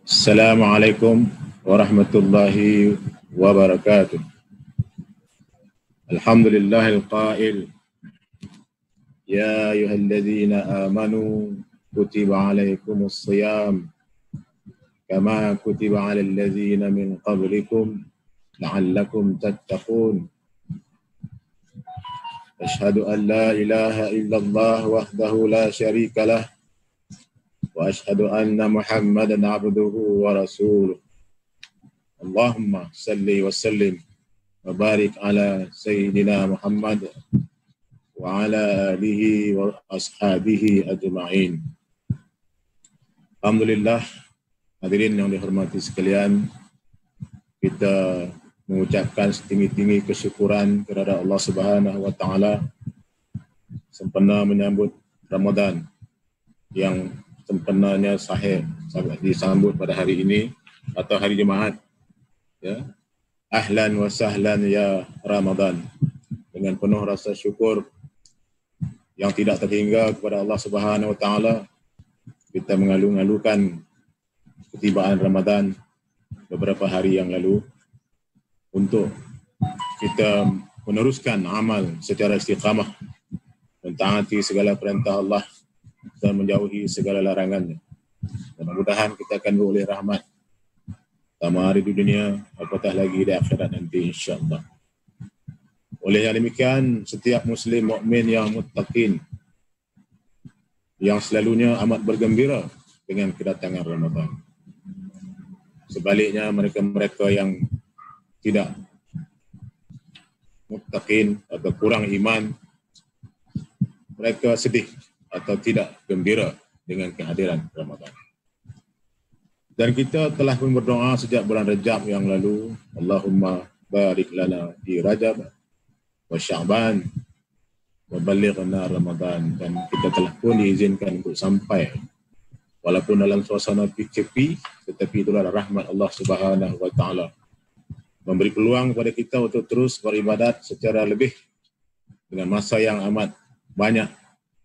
Assalamualaikum warahmatullahi wabarakatuh. Alhamdulillahil qail ya ayyuhalladzina amanu kutiba alaikumus shiyam kama kutiba alal ladzina min qablikum la'allakum tattaqun. Asyhadu an la ilaha illallah wahdahu la syarika lah wa asyhadu anna Muhammadan abduhu wa rasuluh. Allahumma salli wa sallim wa barik ala sayyidina Muhammad wa ala alihi wa ashabihi ajma'in. Alhamdulillah, hadirin yang dihormati sekalian, kita mengucapkan setinggi-tinggi kesyukuran kepada Allah Subhanahu wa taala sempena menyambut Ramadan yang sempurnanya sahih disambut pada hari ini atau hari Jumaat. Ya. Ahlan wa sahlan ya Ramadan. Dengan penuh rasa syukur yang tidak terhingga kepada Allah Subhanahu wa taala, kita mengalu-alukan ketibaan Ramadan beberapa hari yang lalu untuk kita meneruskan amal secara istiqamah, mentaati segala perintah Allah dan menjauhi segala larangannya. Mudah-mudahan kita akan beroleh rahmat pertama hari di dunia, apatah lagi di akhirat nanti insya-Allah. Oleh yang demikian, setiap muslim mukmin yang muttaqin yang selalunya amat bergembira dengan kedatangan Ramadan. Sebaliknya mereka-mereka yang tidak muttaqin atau kurang iman, mereka sedih atau tidak gembira dengan kehadiran Ramadan. Dan kita telah pun berdoa sejak bulan Rajab yang lalu, Allahumma barik lana di Rajab wa Sya'ban wa balighna Ramadan, dan kita telah pun diizinkan untuk sampai walaupun dalam suasana PKP, tetapi itulah rahmat Allah Subhanahu wa taala memberi peluang kepada kita untuk terus beribadat secara lebih dengan masa yang amat banyak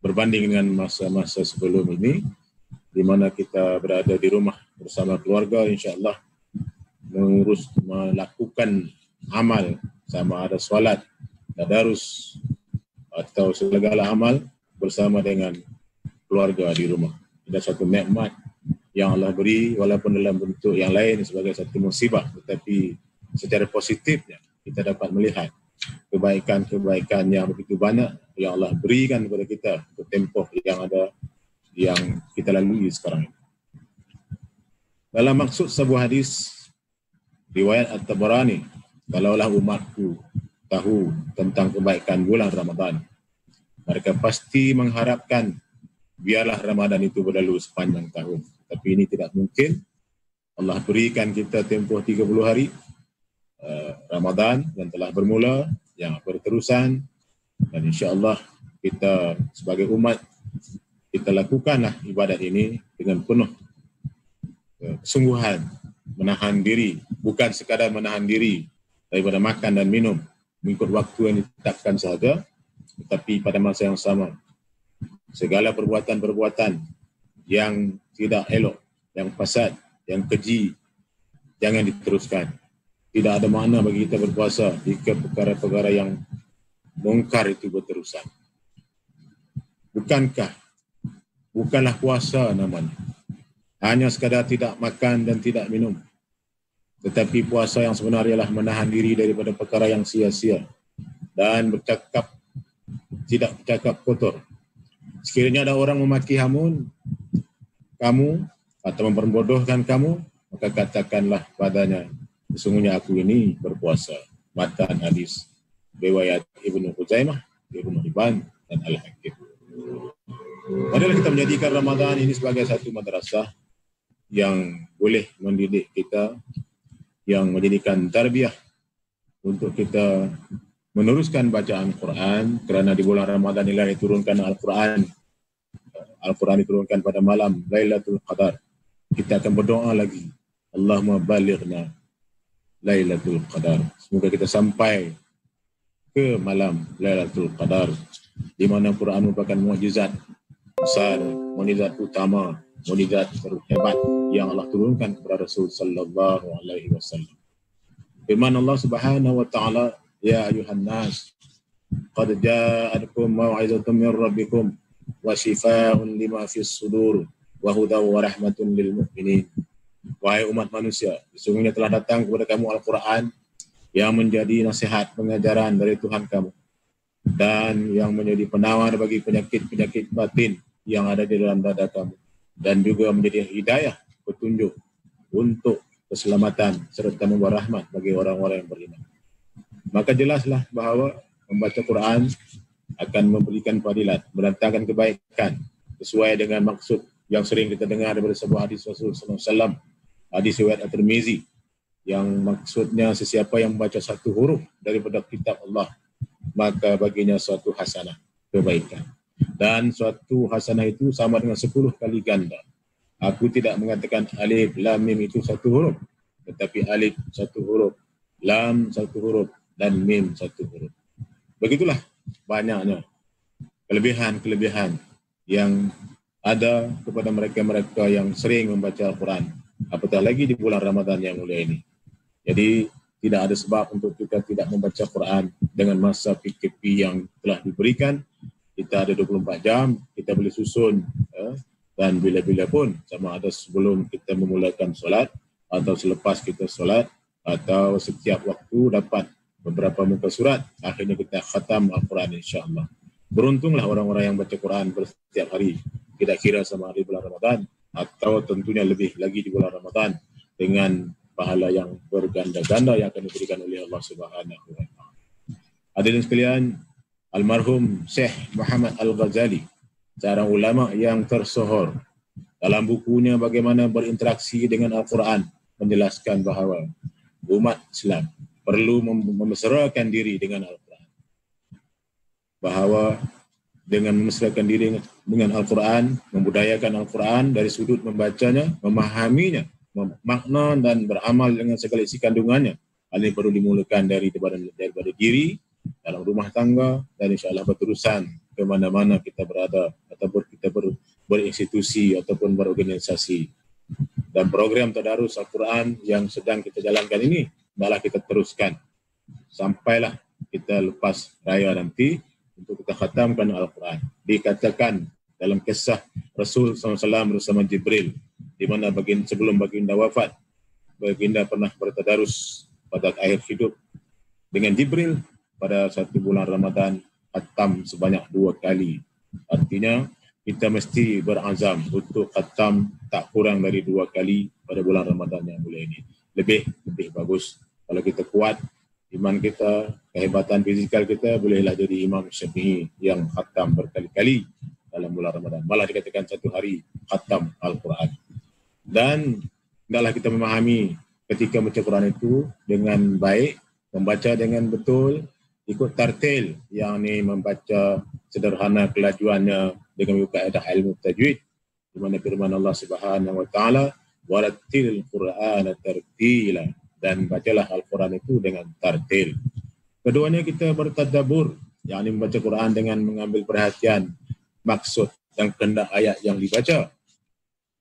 berbanding dengan masa-masa sebelum ini, di mana kita berada di rumah bersama keluarga, insya-Allah melakukan amal, sama ada solat, tadarus atau segala amal bersama dengan keluarga di rumah. Ada satu nikmat yang Allah beri, walaupun dalam bentuk yang lain sebagai satu musibah, tetapi secara positifnya kita dapat melihat kebaikan-kebaikan yang begitu banyak yang Allah berikan kepada kita untuk tempoh yang ada, yang kita lalui sekarang ini. Dalam maksud sebuah hadis riwayat At-Tabarani, kalaulah umatku tahu tentang kebaikan bulan Ramadan, mereka pasti mengharapkan biarlah Ramadan itu berlalu sepanjang tahun. Tapi ini tidak mungkin. Allah berikan kita tempoh 30 hari Ramadan yang telah bermula, yang berterusan, dan insya-Allah kita sebagai umat kita lakukanlah ibadat ini dengan penuh kesungguhan, menahan diri, bukan sekadar menahan diri daripada makan dan minum mengikut waktu yang ditetapkan sahaja, tetapi pada masa yang sama segala perbuatan-perbuatan yang tidak elok, yang fasad, yang keji jangan diteruskan. Tidak ada makna bagi kita berpuasa jika perkara-perkara yang mungkar itu berterusan. Bukanlah puasa namanya, hanya sekadar tidak makan dan tidak minum. Tetapi puasa yang sebenarnya ialah menahan diri daripada perkara yang sia-sia dan tidak bercakap kotor. Sekiranya ada orang memaki kamu atau memperbodohkan kamu, maka katakanlah padanya, sesungguhnya aku ini berpuasa. Matan hadis riwayat Ibnu Khuzaimah, Ibnu Hibban dan Al-Hakim. Padahal kita menjadikan Ramadan ini sebagai satu madrasah yang boleh mendidik kita, yang menjadikan tarbiyah untuk kita meneruskan bacaan Quran, kerana di bulan Ramadan inilah diturunkan Al-Quran. Al-Quran diturunkan pada malam Lailatul Qadar. Kita akan berdoa lagi, Allahumma balighna Lailatul Qadar. Semoga kita sampai ke malam Lailatul Qadar, di mana Quran merupakan mukjizat besar, mukjizat utama, mukjizat terhebat yang Allah turunkan kepada Rasul sallallahu alaihi wasallam. Firman Allah Subhanahu wa taala, ya ayuhan nas qad ja'atkum mau'izatun min rabbikum wa shifaa'un lima fis sudur wa hudaw wa rahmatun lil mu'minin. Wahai umat manusia, sesungguhnya telah datang kepada kamu Al-Quran yang menjadi nasihat pengajaran dari Tuhan kamu dan yang menjadi penawar bagi penyakit-penyakit batin yang ada di dalam dada kamu, dan juga menjadi hidayah, petunjuk untuk keselamatan serta membawa rahmat bagi orang-orang yang beriman. Maka jelaslah bahawa membaca Quran akan memberikan fadilat, mendatangkan kebaikan sesuai dengan maksud yang sering kita dengar daripada sebuah hadis Rasul sallallahu alaihi wasallam, hadis riwayat At-Tirmizi, yang maksudnya sesiapa yang membaca satu huruf daripada kitab Allah, maka baginya suatu hasanah, kebaikan. Dan suatu hasanah itu sama dengan 10 kali ganda. Aku tidak mengatakan alif, lam, mim itu satu huruf, tetapi alif satu huruf, lam satu huruf, dan mim satu huruf. Begitulah banyaknya kelebihan-kelebihan yang ada kepada mereka-mereka yang sering membaca Al-Quran, apatah lagi di bulan Ramadan yang mulia ini. Jadi tidak ada sebab untuk kita tidak membaca Quran dengan masa PKP yang telah diberikan. Kita ada 24 jam, kita boleh susun dan bila-bila pun, sama ada sebelum kita memulakan solat atau selepas kita solat atau setiap waktu dapat beberapa muka surat, akhirnya kita khatam Al-Quran insya-Allah. Beruntunglah orang-orang yang baca Quran setiap hari, tidak kira sama hari bulan Ramadan atau tentunya lebih lagi di bulan Ramadan, dengan pahala yang berganda-ganda yang akan diberikan oleh Allah Subhanahu wa taala. Hadirin sekalian, almarhum Syekh Muhammad Al-Ghazali, seorang ulama yang tersohor, dalam bukunya Bagaimana Berinteraksi dengan Al-Quran, menjelaskan bahawa umat Islam perlu memesrakan diri dengan Al-Quran. Bahawa dengan memesrakan diri dengan Al-Quran, membudayakan Al-Quran dari sudut membacanya, memahaminya, makna dan beramal dengan segala isi kandungannya. Hal ini perlu dimulakan daripada diri, dalam rumah tangga, dan insya-Allah berterusan ke mana-mana kita berada ataupun kita berinstitusi ataupun berorganisasi. Dan program tadarus Al-Quran yang sedang kita jalankan ini malah kita teruskan sampailah kita lepas raya nanti untuk kita khatamkan Al-Quran. Dikatakan dalam kisah Rasul SAW bersama Jibril, di mana sebelum baginda wafat, baginda pernah bertadarus pada akhir hidup dengan Jibril pada satu bulan Ramadan, khatam sebanyak 2 kali. Artinya kita mesti berazam untuk khatam tak kurang dari 2 kali pada bulan Ramadan yang mulia ini. Lebih bagus kalau kita kuat iman kita, kehebatan fizikal kita, bolehlah jadi Imam Syafi'i yang khatam berkali-kali dalam bulan Ramadan. Malah dikatakan satu hari khatam Al-Quran. Dan hendaklah kita memahami ketika baca Quran itu dengan baik, membaca dengan betul, ikut tartil, yang ini membaca sederhana kelajuannya dengan kaedah ilmu tajwid, di mana firman Allah Subhanahu wa taala, warattilil Qur'ana tartila, dan bacalah Al-Quran itu dengan tartil. Keduanya kita bertadabbur, yakni membaca Quran dengan mengambil perhatian maksud dan kehendak ayat yang dibaca.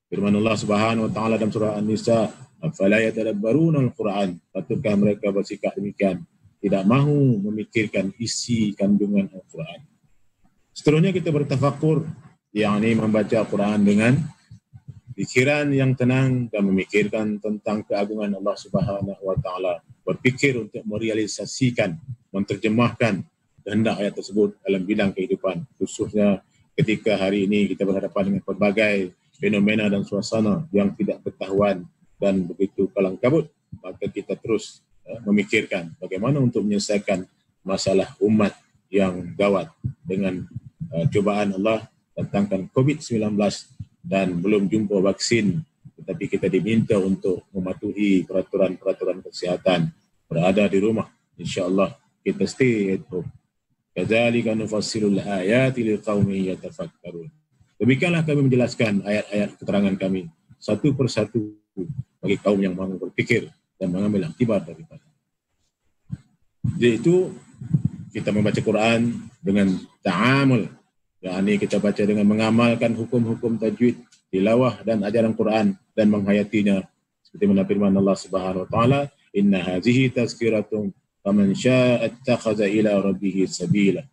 Firman Allah Subhanahu wa taala dalam surah An-Nisa, afala yatadabbaruna al-Quran, patutkah mereka bersikap demikian, tidak mahu memikirkan isi kandungan Al-Quran. Seterusnya kita bertafakur, yakni membaca Al-Quran dengan pikiran yang tenang dan memikirkan tentang keagungan Allah Subhanahu wa taala, berfikir untuk merealisasikan, menterjemahkan kehendak ayat tersebut dalam bidang kehidupan, khususnya ketika hari ini kita berhadapan dengan pelbagai fenomena dan suasana yang tidak ketahuan dan begitu kalang kabut, maka kita terus memikirkan bagaimana untuk menyelesaikan masalah umat yang gawat dengan cubaan Allah datangkan COVID-19 dan belum jumpa vaksin, tetapi kita diminta untuk mematuhi peraturan-peraturan kesihatan, berada di rumah, insya-Allah kita stay at home. Kadzalika nufassilul ayati liqaumin yatafakkarun. Demikianlah kami menjelaskan ayat-ayat keterangan kami satu persatu bagi kaum yang mahu berpikir dan mengambil iktibar daripada. Yaitu kita membaca Quran dengan ta'amul, yakni kita baca dengan mengamalkan hukum-hukum tajwid, tilawah dan ajaran Quran dan menghayatinya. Seperti mana firman Allah Subhanahu wa taala, "Inna hadhihi tazkiratun faman syaa'a ittakhadha ila rabbih sabila."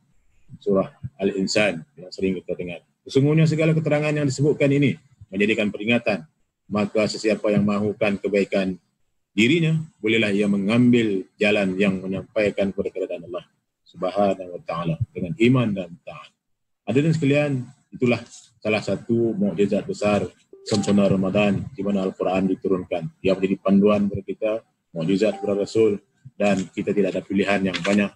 Surah Al-Insan yang sering kita dengar. Sesungguhnya segala keterangan yang disebutkan ini menjadikan peringatan, maka sesiapa yang mahukan kebaikan dirinya, bolehlah ia mengambil jalan yang menyampaikan kepada keadaan Allah Subhanahu wa taala dengan iman dan taat. Hadirin sekalian, itulah salah satu mukjizat besar sempurna Ramadan di mana Al-Quran diturunkan. Ia menjadi panduan kepada kita, mukjizat kepada Rasul, dan kita tidak ada pilihan yang banyak.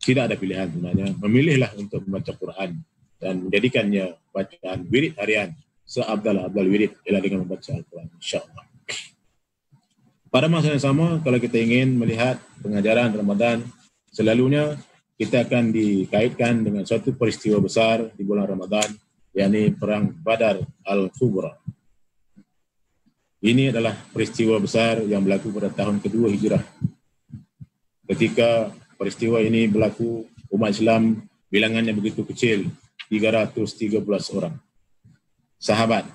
Tidak ada pilihan sebenarnya. Memilihlah untuk membaca Quran dan menjadikannya bacaan wirid harian. Seabdal-abdal wirid ialah dengan membaca Al-Quran, insyaAllah. Pada masa yang sama, kalau kita ingin melihat pengajaran Ramadan, selalunya kita akan dikaitkan dengan suatu peristiwa besar di bulan Ramadan, yakni Perang Badar Al-Kubra. Ini adalah peristiwa besar yang berlaku pada tahun kedua Hijrah. Ketika peristiwa ini berlaku, umat Islam bilangannya begitu kecil, 313 orang. Sahabat,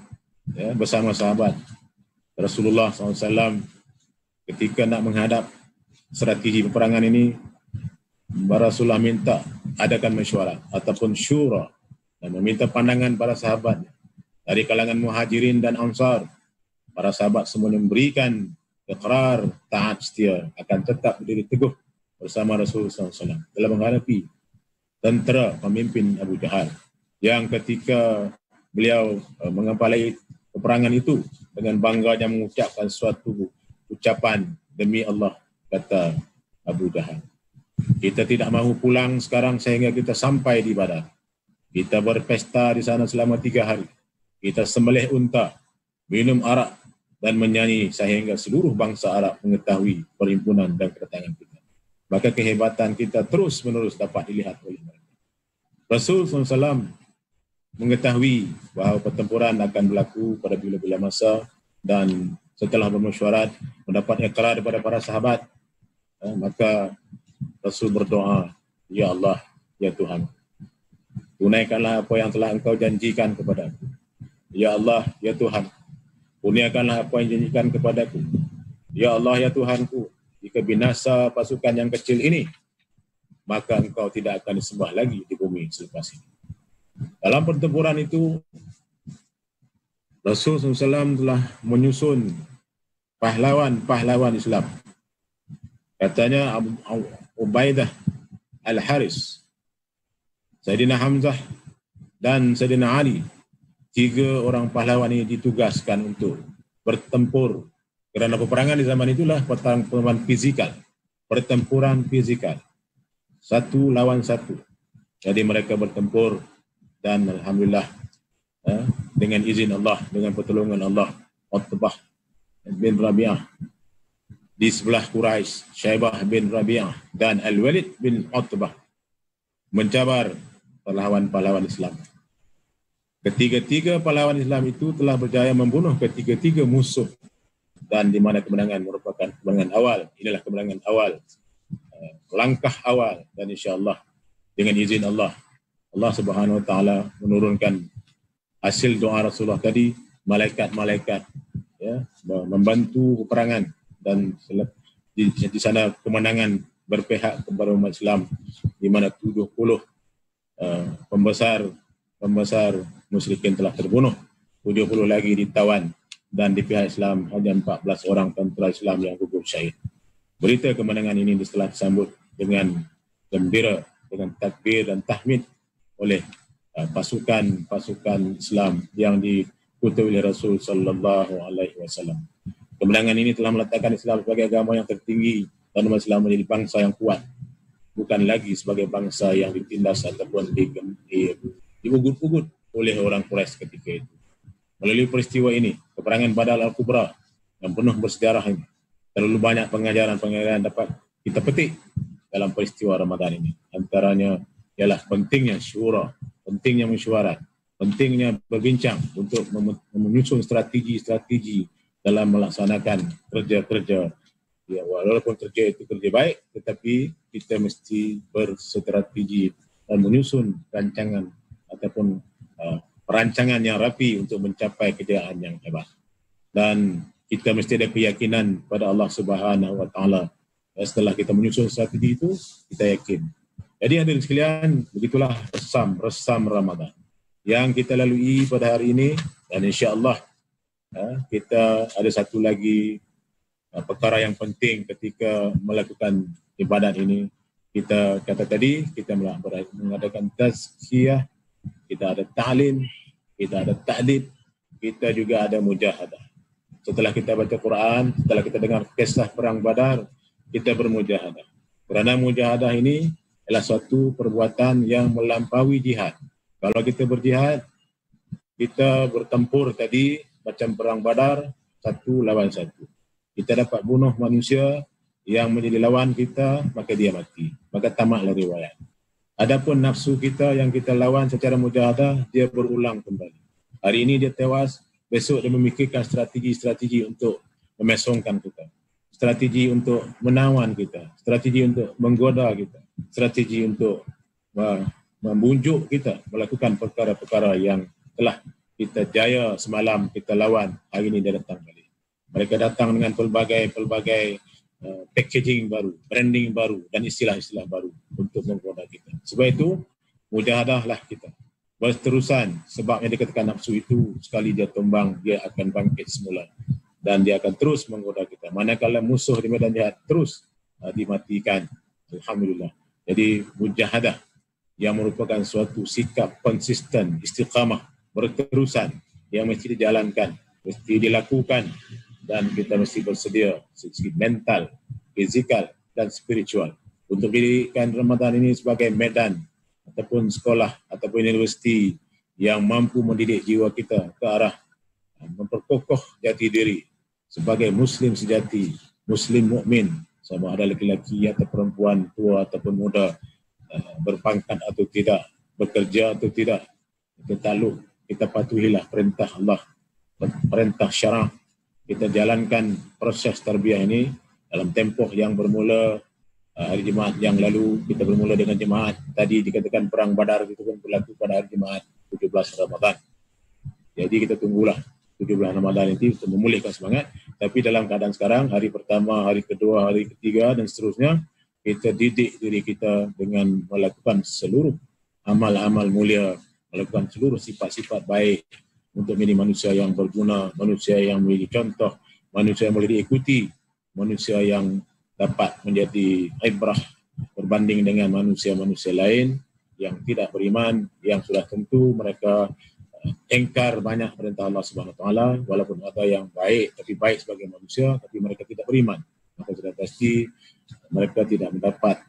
ya, bersama sahabat Rasulullah SAW, ketika nak menghadap strategi peperangan ini, Rasulullah minta adakan mesyuarat ataupun syura dan meminta pandangan para sahabat dari kalangan muhajirin dan ansar. Para sahabat semuanya memberikan iqrar, taat setia, akan tetap berdiri teguh bersama Rasulullah SAW dalam menghadapi tentera pemimpin Abu Jahal yang ketika beliau mengepalai peperangan itu dengan bangganya mengucapkan suatu ucapan, "Demi Allah," kata Abu Jahal, "kita tidak mahu pulang sekarang sehingga kita sampai di Badar. Kita berpesta di sana selama 3 hari. Kita sembelih unta, minum arak dan menyanyi sehingga seluruh bangsa Arab mengetahui perhimpunan dan kedatangan kita. Maka kehebatan kita terus-menerus dapat dilihat oleh mereka." Rasul SAW mengetahui bahawa pertempuran akan berlaku pada bila-bila masa, dan setelah bermesyuarat mendapat ikrar daripada para sahabat, maka Rasul berdoa, "Ya Allah, ya Tuhan, tunaikanlah apa yang telah Engkau janjikan kepadaku. Ya Allah, ya Tuhan, kurniakanlah apa yang janjikan kepadaku. Ya Allah, ya Tuhanku, jika binasa pasukan yang kecil ini, maka Engkau tidak akan disembah lagi di bumi selepas ini." Dalam pertempuran itu, Rasul SAW telah menyusun pahlawan-pahlawan Islam. Katanya Ubaidah Al-Haris, Sayyidina Hamzah dan Sayyidina Ali, 3 orang pahlawan ini ditugaskan untuk bertempur. Kerana peperangan di zaman itulah pertempuran fizikal, pertempuran fizikal, 1 lawan 1. Jadi mereka bertempur, dan alhamdulillah dengan izin Allah, dengan pertolongan Allah, Utbah bin Rabi'ah di sebelah Quraisy, Syaibah bin Rabi'ah dan Al-Walid bin Utbah mencabar pahlawan-pahlawan Islam. Ketiga-tiga pahlawan Islam itu telah berjaya membunuh ketiga-tiga musuh, dan di mana kemenangan merupakan kemenangan awal. Inilah kemenangan awal, langkah awal, dan insya-Allah dengan izin Allah, Allah Subhanahu wa taala menurunkan hasil doa Rasulullah tadi, malaikat-malaikat ya membantu peperangan, dan di sana kemenangan berpihak kepada umat Islam, di mana 70 pembesar musyrikin telah terbunuh, 70 lagi ditawan, dan di pihak Islam hanya 14 orang tentera Islam yang gugur syahid. Berita kemenangan ini telah disambut dengan gembira, dengan takbir dan tahmid oleh pasukan Islam yang diikuti oleh Rasul sallallahu alaihi wasallam. Kemenangan ini telah meletakkan Islam sebagai agama yang tertinggi, dan umat Islam menjadi bangsa yang kuat, bukan lagi sebagai bangsa yang ditindas ataupun diugut-ugut oleh orang Quraisy ketika itu. Melalui peristiwa ini, peperangan Badar Al-Kubra yang penuh bersejarah ini, terlalu banyak pengajaran dapat kita petik dalam peristiwa Ramadan ini. Antaranya ialah pentingnya syura, pentingnya mesyuarat, pentingnya berbincang untuk menyusun strategi-strategi dalam melaksanakan kerja-kerja. Ya, walaupun kerja itu kerja baik, tetapi kita mesti berstrategi dan menyusun rancangan ataupun perancangan yang rapi untuk mencapai kejayaan yang hebat. dan kita mesti ada keyakinan pada Allah Subhanahu Wa Taala. Setelah kita menyusun strategi itu, kita yakin. Jadi hadirin sekalian, begitulah resam Ramadan yang kita lalui pada hari ini, dan insya-Allah kita ada satu lagi perkara yang penting ketika melakukan ibadat ini. Kita kata tadi, kita mengadakan tazkiyah, kita ada ta'lim, kita ada ta'dib, kita juga ada mujahadah. Setelah kita baca Quran, setelah kita dengar kisah perang Badar, kita bermujahadah. Kerana mujahadah ini adalah suatu perbuatan yang melampaui jihad. Kalau kita berjihad, kita bertempur tadi macam perang Badar, 1 lawan 1. Kita dapat bunuh manusia yang menjadi lawan kita, maka dia mati. Maka tamatlah riwayat. Adapun nafsu kita yang kita lawan secara mujahadah, dia berulang kembali. Hari ini dia tewas, besok dia memikirkan strategi-strategi untuk memesongkan kita. Strategi untuk menawan kita. Strategi untuk menggoda kita. Strategi untuk membujuk kita melakukan perkara-perkara yang telah kita jaya semalam kita lawan, hari ini dia datang balik. Mereka datang dengan pelbagai packaging baru, branding baru dan istilah-istilah baru untuk menggoda kita. Sebab itu mujahadahlah kita berterusan, sebab yang dikatakan nafsu itu sekali dia tumbang, dia akan bangkit semula dan dia akan terus menggoda kita. Manakala musuh di medan jihad terus dimatikan. Alhamdulillah. Jadi mujahadah yang merupakan suatu sikap konsisten, istiqamah, berterusan yang mesti dijalankan, mesti dilakukan, dan kita mesti bersedia segi mental, fizikal, dan spiritual untuk jadikan Ramadan ini sebagai medan ataupun sekolah ataupun universiti yang mampu mendidik jiwa kita ke arah memperkokoh jati diri sebagai Muslim sejati, Muslim mukmin, sama ada lelaki atau perempuan, tua ataupun muda, berpangkat atau tidak, bekerja atau tidak, kita patuhilah perintah Allah, perintah syara'. Kita jalankan proses tarbiyah ini dalam tempoh yang bermula hari Jumaat yang lalu. Kita bermula dengan jemaat. Tadi dikatakan perang Badar itu kan berlaku pada hari Jumaat 17 Ramadan. Jadi kita tunggulah 17 Ramadan itu untuk memulihkan semangat. Tapi dalam keadaan sekarang, hari pertama, hari kedua, hari ketiga dan seterusnya, kita didik diri kita dengan melakukan seluruh amal-amal mulia, melakukan seluruh sifat-sifat baik untuk menjadi manusia yang berguna, manusia yang menjadi contoh, manusia yang boleh diikuti, manusia yang dapat menjadi ibrah berbanding dengan manusia-manusia lain yang tidak beriman, yang sudah tentu mereka engkar banyak perintah Allah Subhanahu Wa Taala, walaupun ada yang baik, tapi baik sebagai manusia, tapi mereka tidak beriman. Maka sudah pasti mereka tidak mendapat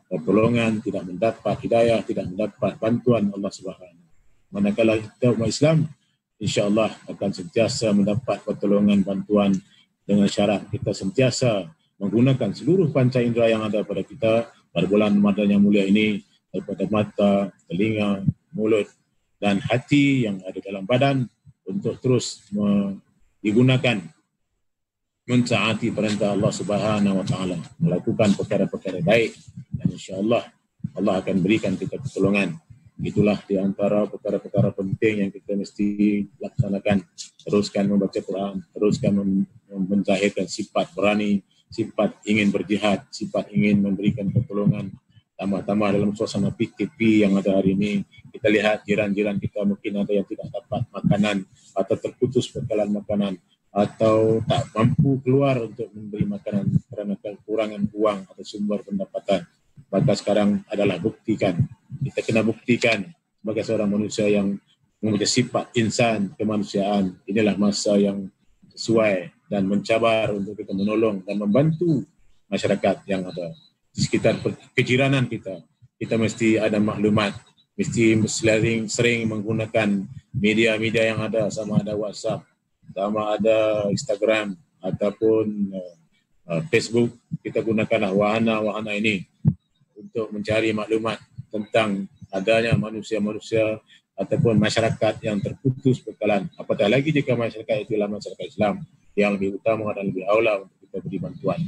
pertolongan, tidak mendapat hidayah, tidak mendapat bantuan Allah Subhanahu. Manakala kita umat Islam, insya-Allah akan sentiasa mendapat pertolongan, bantuan dengan syarat kita sentiasa menggunakan seluruh panca indera yang ada pada kita pada bulan Ramadan yang mulia ini, daripada mata, telinga, mulut dan hati yang ada dalam badan untuk terus digunakan mentaati perintah Allah Subhanahu Wa Taala, melakukan perkara-perkara baik, dan insya-Allah Allah akan berikan kita pertolongan. Itulah di antara perkara-perkara penting yang kita mesti laksanakan. Teruskan membaca Quran, teruskan menzahirkan sifat berani, sifat ingin berjihad, sifat ingin memberikan pertolongan. Tambah-tambah dalam suasana PKP yang ada hari ini, kita lihat jiran-jiran kita mungkin ada yang tidak dapat makanan atau terputus bekalan makanan, atau tak mampu keluar untuk memberi makanan kerana kekurangan uang atau sumber pendapatan. Maka sekarang adalah buktikan, kita kena buktikan sebagai seorang manusia yang mempunyai sifat insan, kemanusiaan. Inilah masa yang sesuai dan mencabar untuk kita menolong dan membantu masyarakat yang ada di sekitar kejiranan kita. Kita mesti ada maklumat, mesti sering menggunakan media-media yang ada, sama ada WhatsApp, sama ada Instagram ataupun Facebook. Kita gunakanlah wahana-wahana ini untuk mencari maklumat tentang adanya manusia-manusia ataupun masyarakat yang terputus bekalan. Apatah lagi jika masyarakat itu adalah masyarakat Islam yang lebih utama dan lebih aula untuk kita beri bantuan.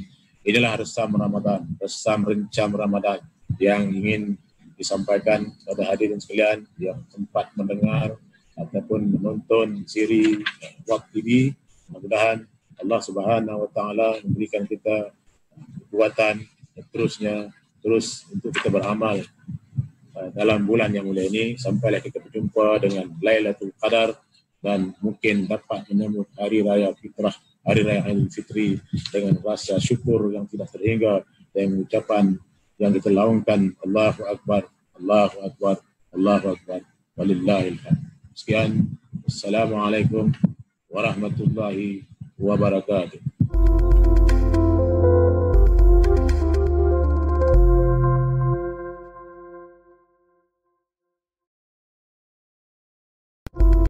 Inilah resam Ramadan, resam rencam Ramadan yang ingin disampaikan kepada hadirin sekalian yang sempat mendengar ataupun menonton siri Wak TV. Mudah-mudahan Allah Subhanahu wa taala memberikan kita kekuatan terus untuk kita beramal dalam bulan yang mulia ini, sampailah kita berjumpa dengan Lailatul Qadar dan mungkin dapat menyambut hari raya fitrah, hari raya Idul Fitri dengan rasa syukur yang tidak terhingga dan ucapan yang kita laungkan Allahu Akbar, Allahu Akbar, Allahu Akbar, walillahil hamd. Sekian, Assalamualaikum warahmatullahi wabarakatuh.